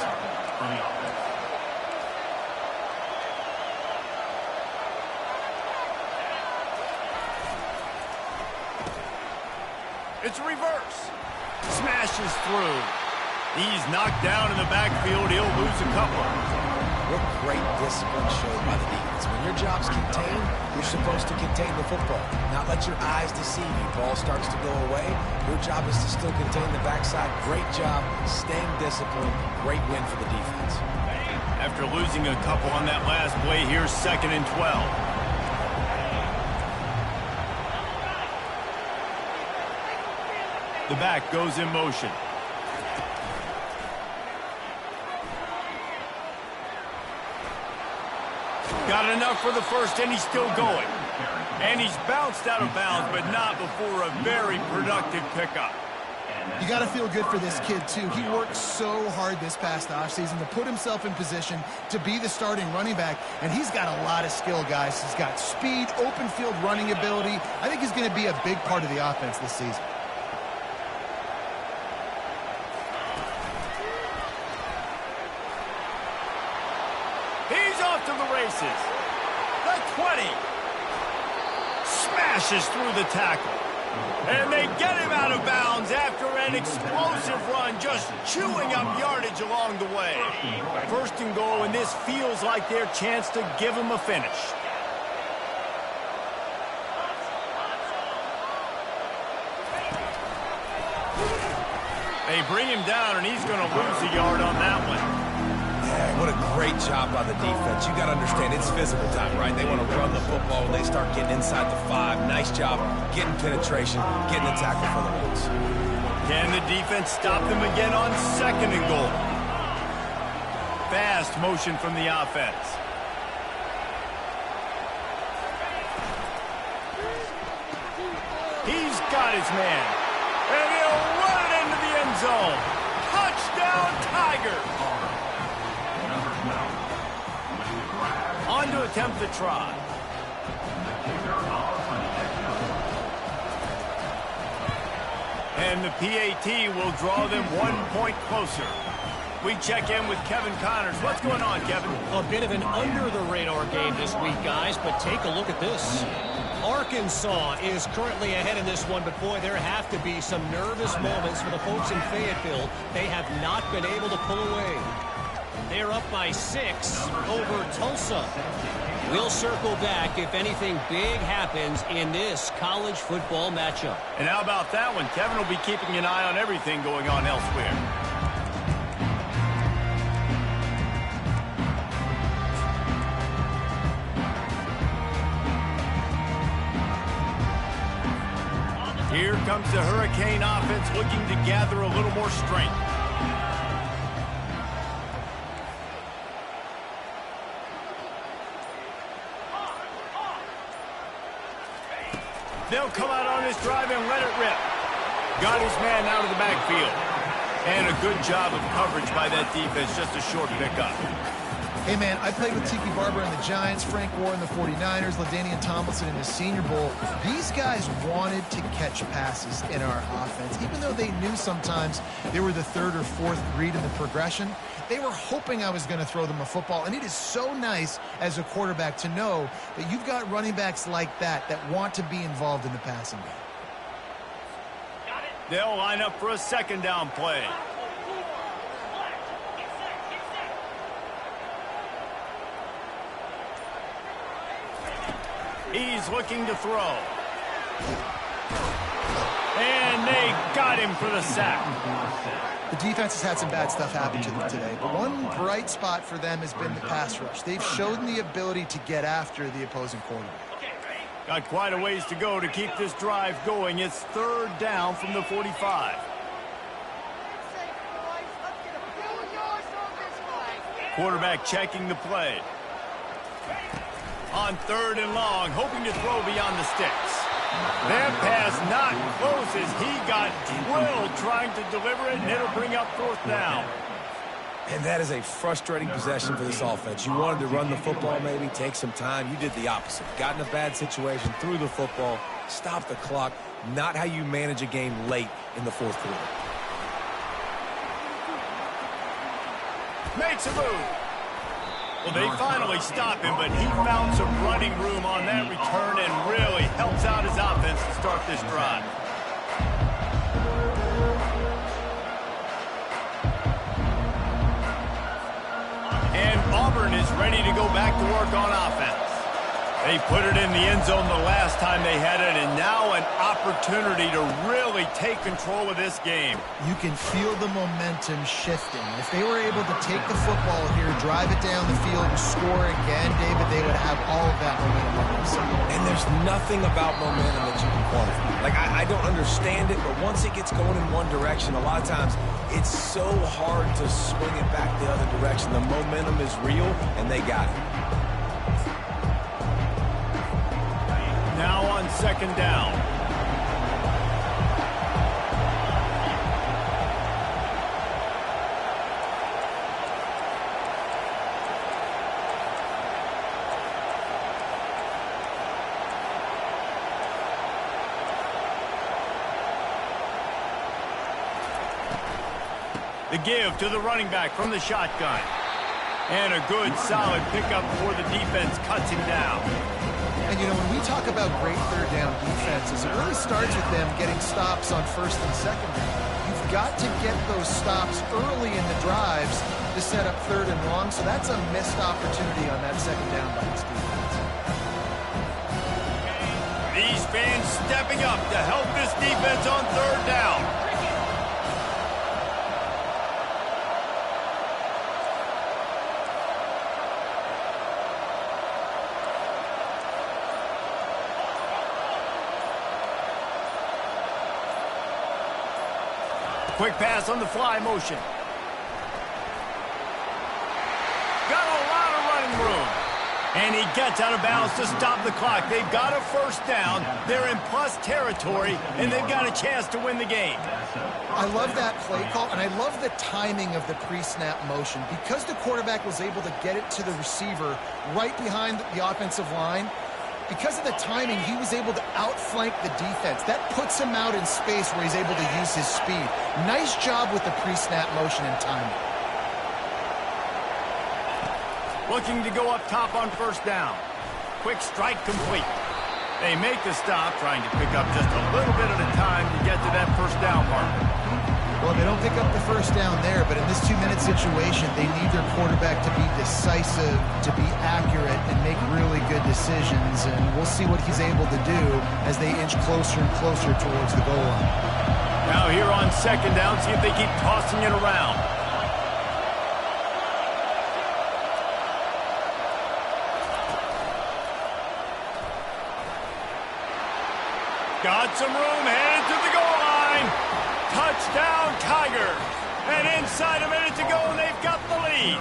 It's a reverse. Smashes through. He's knocked down in the backfield. He'll lose a couple. What great discipline showed by the defense. When your job's contained, you're supposed to contain the football. Not let your eyes deceive you. Ball starts to go away. Your job is to still contain the backside. Great job, staying disciplined. Great win for the defense. After losing a couple on that last play, here's 2nd and 12. The back goes in motion. Got enough for the first, and he's still going. And he's bounced out of bounds, but not before a very productive pickup. You got to feel good for this kid, too. He worked so hard this past offseason to put himself in position to be the starting running back, and he's got a lot of skill, guys. He's got speed, open field running ability. I think he's going to be a big part of the offense this season. He's off to the races. The 20. Smashes through the tackle. And they get him out of bounds after an explosive run, just chewing up yardage along the way. 1st and goal, and this feels like their chance to give him a finish. They bring him down, and he's going to lose a yard on that one. Yeah, what a great job by the defense. You got to understand, it's physical time, right? They want to run the football, and they start getting inside the 5. Nice job getting penetration, getting the tackle for the wins. Can the defense stop them again on 2nd and goal? Fast motion from the offense. He's got his man. And he'll run it into the end zone. Touchdown, Tigers! On to attempt the try. And the PAT will draw them 1 point closer. We check in with Kevin Connors. What's going on, Kevin? A bit of an under-the-radar game this week, guys, but take a look at this. Arkansas is currently ahead in this one, but boy, there have to be some nervous moments for the folks in Fayetteville. They have not been able to pull away. They're up by 6 over Tulsa. We'll circle back if anything big happens in this college football matchup. And how about that one? Kevin will be keeping an eye on everything going on elsewhere. Here comes the Hurricane offense looking to gather a little more strength. They'll come out on this drive and let it rip. Got his man out of the backfield. And a good job of coverage by that defense, just a short pickup. Hey, man, I played with Tiki Barber in the Giants, Frank Gore in the 49ers, LaDainian Tomlinson in the Senior Bowl. These guys wanted to catch passes in our offense. Even though they knew sometimes they were the third or fourth read in the progression, they were hoping I was going to throw them a football. And it is so nice as a quarterback to know that you've got running backs like that that want to be involved in the passing game. They'll line up for a second down play. He's looking to throw. And they got him for the sack. The defense has had some bad stuff happen to them today, but one bright spot for them has been the pass rush. They've shown the ability to get after the opposing quarterback. Got quite a ways to go to keep this drive going. It's third down from the 45. Quarterback checking the play. On third and long, hoping to throw beyond the sticks. That pass not close as he got drilled trying to deliver it, and it'll bring up fourth down. And that is a frustrating possession for this offense. You wanted to run the football, maybe take some time. You did the opposite. Got in a bad situation, threw the football, stopped the clock. Not how you manage a game late in the fourth quarter. Makes a move. Well, they finally stop him, but he found some running room on that return and really helps out his offense to start this drive. And Auburn is ready to go back to work on offense. They put it in the end zone the last time they had it, and now an opportunity to really take control of this game. You can feel the momentum shifting. If they were able to take the football here, drive it down the field, and score again, David, they would have all of that momentum on their side. And there's nothing about momentum that you can quantify. Like, I don't understand it, but once it gets going in one direction, a lot of times it's so hard to swing it back the other direction. The momentum is real, and they got it. Now on second down. The give to the running back from the shotgun. And a good, solid pickup before the defense cuts him down. And, you know, when we talk about great third down defenses, it really starts with them getting stops on first and second down. You've got to get those stops early in the drives to set up third and long, so that's a missed opportunity on that second down by this defense. These fans stepping up to help this defense on third down. Quick pass on the fly motion. Got a lot of running room. And he gets out of bounds to stop the clock. They've got a first down. They're in plus territory, and they've got a chance to win the game. I love that play call, and I love the timing of the pre-snap motion. Because the quarterback was able to get it to the receiver right behind the offensive line, because of the timing, he was able to outflank the defense. That puts him out in space where he's able to use his speed. Nice job with the pre-snap motion and timing. Looking to go up top on first down. Quick strike complete. They make the stop, trying to pick up just a little bit at a time to get to that first down marker. Well, they don't pick up the first down there, but in this 2-minute situation, they need their quarterback to be decisive, to be accurate, and make really good decisions. And we'll see what he's able to do as they inch closer and closer towards the goal line. Now here on second down, see if they keep tossing it around. Got some room, headed to Touchdown, Tiger. And inside a minute to go, and they've got the lead.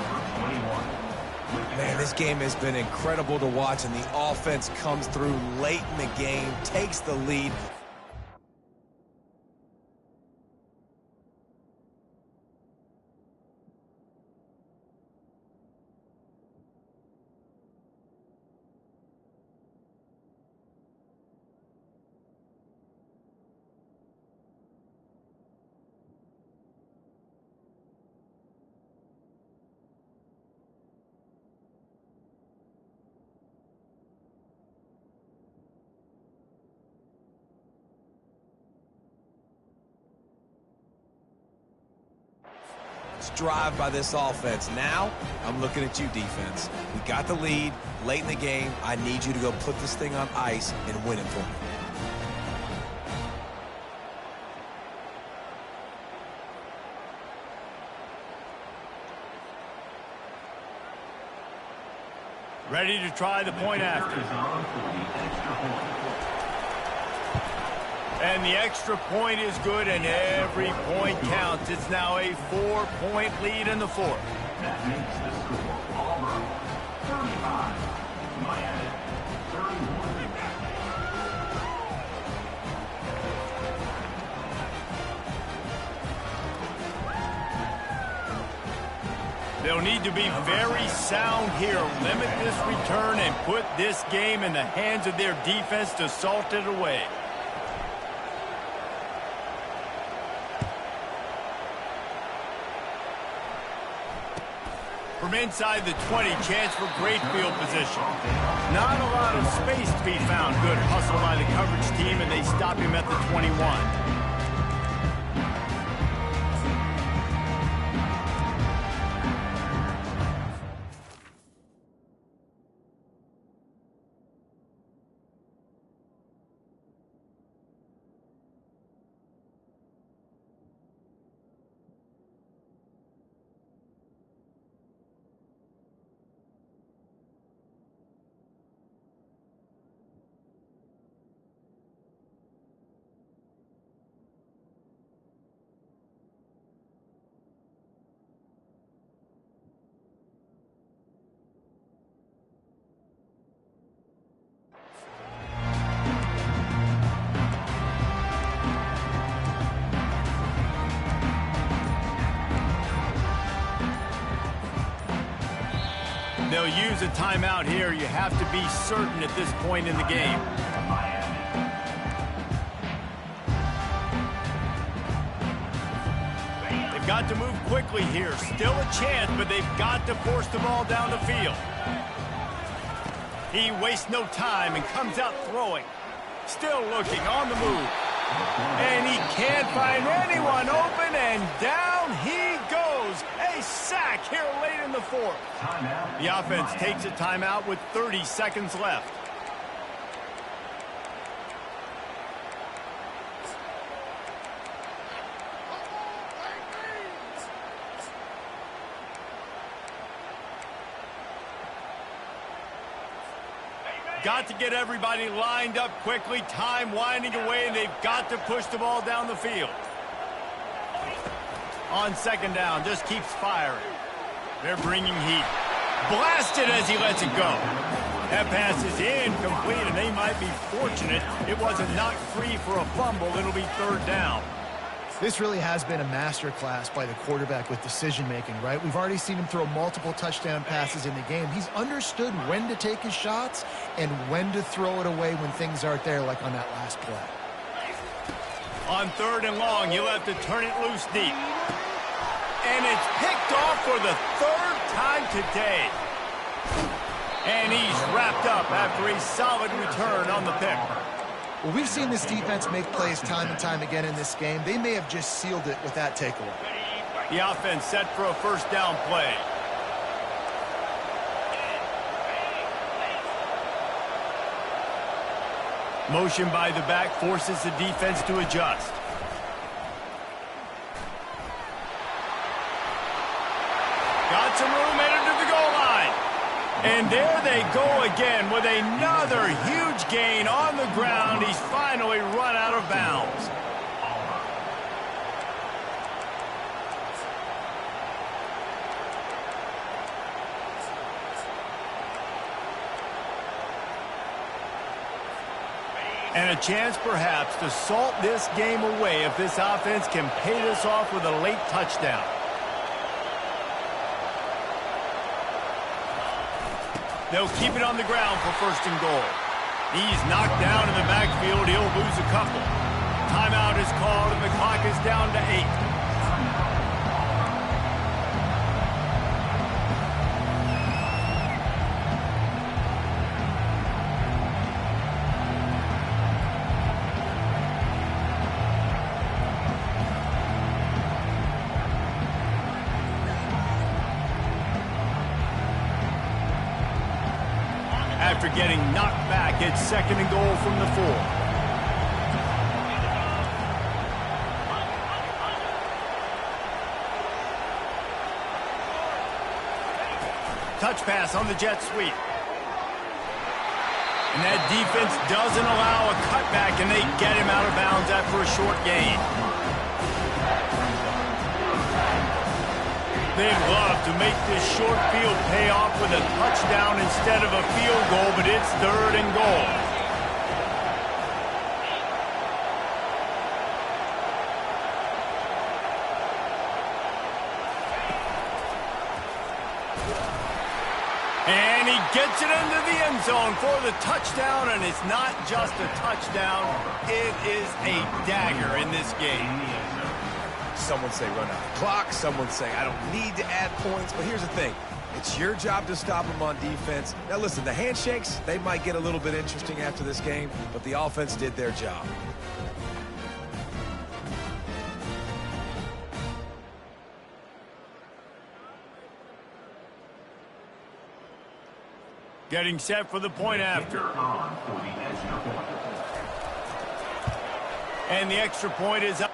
Man, this game has been incredible to watch, and the offense comes through late in the game, takes the lead. Drive by this offense. Now, I'm looking at you, defense. We got the lead late in the game. I need you to go put this thing on ice and win it for me. Ready to try the point after. And the extra point is good, and every point counts. It's now a 4-point lead in the fourth. That makes the score Auburn 35, Miami 31. They'll need to be very sound here. Limit this return and put this game in the hands of their defense to salt it away. From inside the 20, chance for great field position. Not a lot of space to be found. Good hustle by the coverage team, and they stop him at the 21. They'll use a timeout here. You have to be certain at this point in the game. They've got to move quickly here. Still a chance, but they've got to force the ball down the field. He wastes no time and comes out throwing. Still looking on the move. And he can't find anyone open, and down he goes. A sack here late in the fourth. The offense takes a timeout with 30 seconds left. Got to get everybody lined up quickly. Time winding away, and they've got to push the ball down the field. On second down, just keeps firing. They're bringing heat. Blasted as he lets it go. That pass is incomplete, and they might be fortunate it wasn't knocked free for a fumble. It'll be third down. This really has been a masterclass by the quarterback with decision-making, right? We've already seen him throw multiple touchdown passes in the game. He's understood when to take his shots and when to throw it away when things aren't there, like on that last play. On third and long, you'll have to turn it loose deep. And it's picked off for the third time today. And he's wrapped up after a solid return on the pick. Well, we've seen this defense make plays time and time again in this game. They may have just sealed it with that takeaway. The offense set for a first down play. Motion by the back forces the defense to adjust. Got some room headed to the goal line. And there they go again with another huge gain on the ground. He's finally run out of bounds. And a chance perhaps to salt this game away if this offense can pay this off with a late touchdown. They'll keep it on the ground for 1st and goal. He's knocked down in the backfield. He'll lose a couple. Timeout is called, and the clock is down to 8. After getting knocked back, it's 2nd and goal from the 4. Touch pass on the jet sweep. And that defense doesn't allow a cutback, and they get him out of bounds after a short gain. They'd love to make this short field pay off with a touchdown instead of a field goal, but it's 3rd and goal. And he gets it into the end zone for the touchdown, and it's not just a touchdown, it is a dagger in this game. Someone say run out the clock. Someone say I don't need to add points. But here's the thing. It's your job to stop them on defense. Now, listen, the handshakes, they might get a little bit interesting after this game, but the offense did their job. Getting set for the point after. And the extra point is up.